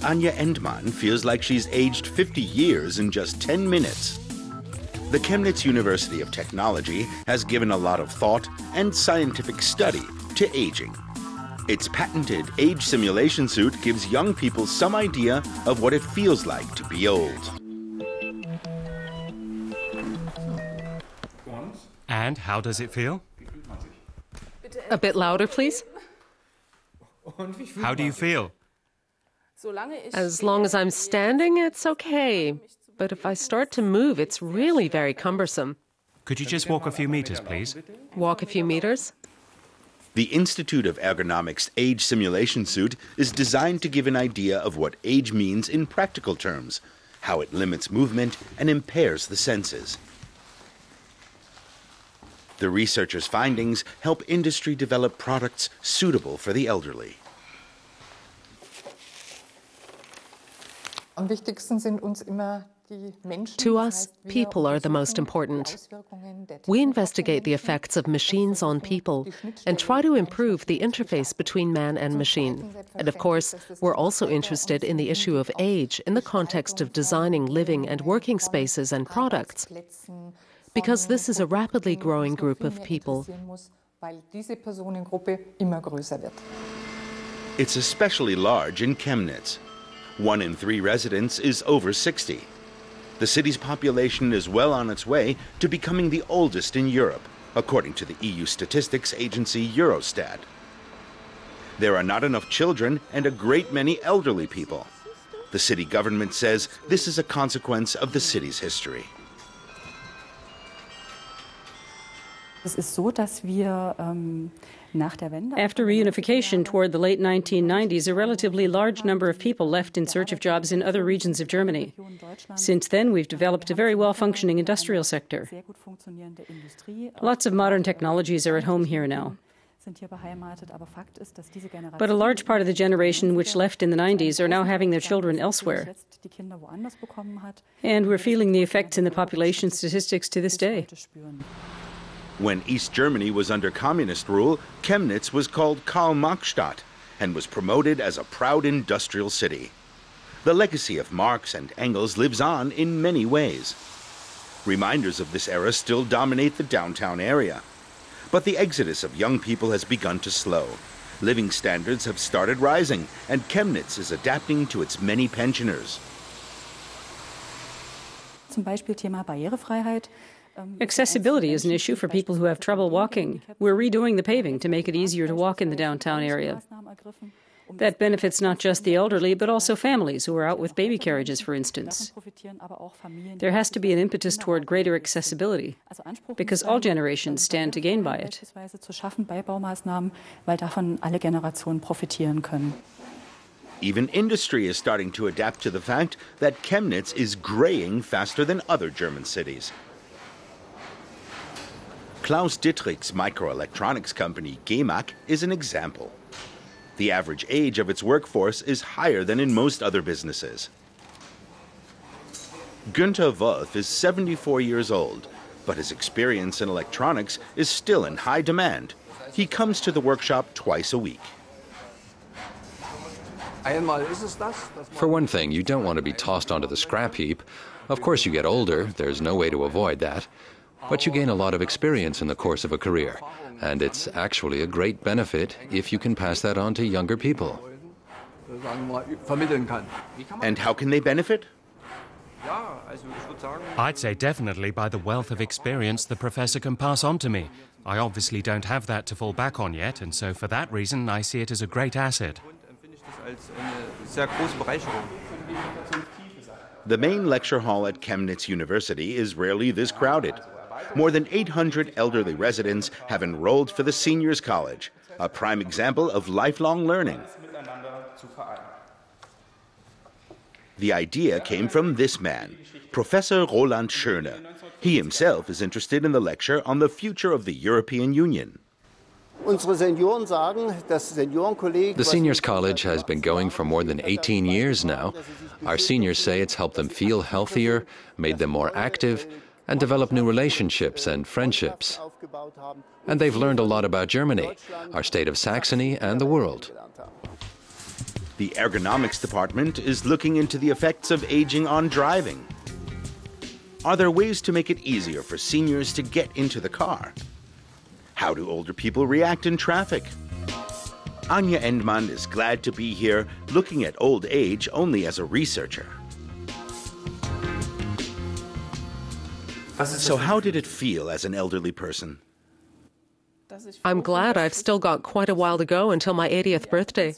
Anja Endmann feels like she's aged 50 years in just 10 minutes. The Chemnitz University of Technology has given a lot of thought and scientific study to aging. Its patented age simulation suit gives young people some idea of what it feels like to be old. And how does it feel? A bit louder, please. How do you feel? As long as I'm standing, it's okay. But if I start to move, it's really very cumbersome. Could you just walk a few meters, please? Walk a few meters? The Institute of Ergonomics age simulation suit is designed to give an idea of what age means in practical terms, how it limits movement and impairs the senses. The researchers' findings help industry develop products suitable for the elderly. To us, people are the most important. We investigate the effects of machines on people and try to improve the interface between man and machine. And of course, we're also interested in the issue of age in the context of designing living and working spaces and products, because this is a rapidly growing group of people. It's especially large in Chemnitz. 1 in 3 residents is over 60. The city's population is well on its way to becoming the oldest in Europe, according to the EU statistics agency Eurostat. There are not enough children and a great many elderly people. The city government says this is a consequence of the city's history. After reunification toward the late 1990s, a relatively large number of people left in search of jobs in other regions of Germany. Since then, we've developed a very well-functioning industrial sector. Lots of modern technologies are at home here now. But a large part of the generation which left in the 90s are now having their children elsewhere. And we're feeling the effects in the population statistics to this day. When East Germany was under communist rule, Chemnitz was called Karl-Marx-Stadt and was promoted as a proud industrial city. The legacy of Marx and Engels lives on in many ways. Reminders of this era still dominate the downtown area. But the exodus of young people has begun to slow. Living standards have started rising, and Chemnitz is adapting to its many pensioners. Accessibility is an issue for people who have trouble walking. We're redoing the paving to make it easier to walk in the downtown area. That benefits not just the elderly, but also families who are out with baby carriages, for instance. There has to be an impetus toward greater accessibility, because all generations stand to gain by it. Even industry is starting to adapt to the fact that Chemnitz is graying faster than other German cities. Klaus Dittrich's microelectronics company GEMAC is an example. The average age of its workforce is higher than in most other businesses. Günther Wolf is 74 years old, but his experience in electronics is still in high demand. He comes to the workshop twice a week. For one thing, you don't want to be tossed onto the scrap heap. Of course, you get older, there's no way to avoid that. But you gain a lot of experience in the course of a career, and it's actually a great benefit if you can pass that on to younger people. And how can they benefit? I'd say definitely by the wealth of experience the professor can pass on to me. I obviously don't have that to fall back on yet, and so for that reason I see it as a great asset. The main lecture hall at Chemnitz University is rarely this crowded. More than 800 elderly residents have enrolled for the Seniors College, a prime example of lifelong learning. The idea came from this man, Professor Roland Schöne. He himself is interested in the lecture on the future of the European Union. The Seniors College has been going for more than 18 years now. Our seniors say it's helped them feel healthier, made them more active, and develop new relationships and friendships. And they've learned a lot about Germany, our state of Saxony, and the world. The ergonomics department is looking into the effects of aging on driving. Are there ways to make it easier for seniors to get into the car? How do older people react in traffic? Anja Endmann is glad to be here, looking at old age only as a researcher. So how did it feel as an elderly person? I'm glad I've still got quite a while to go until my 80th birthday.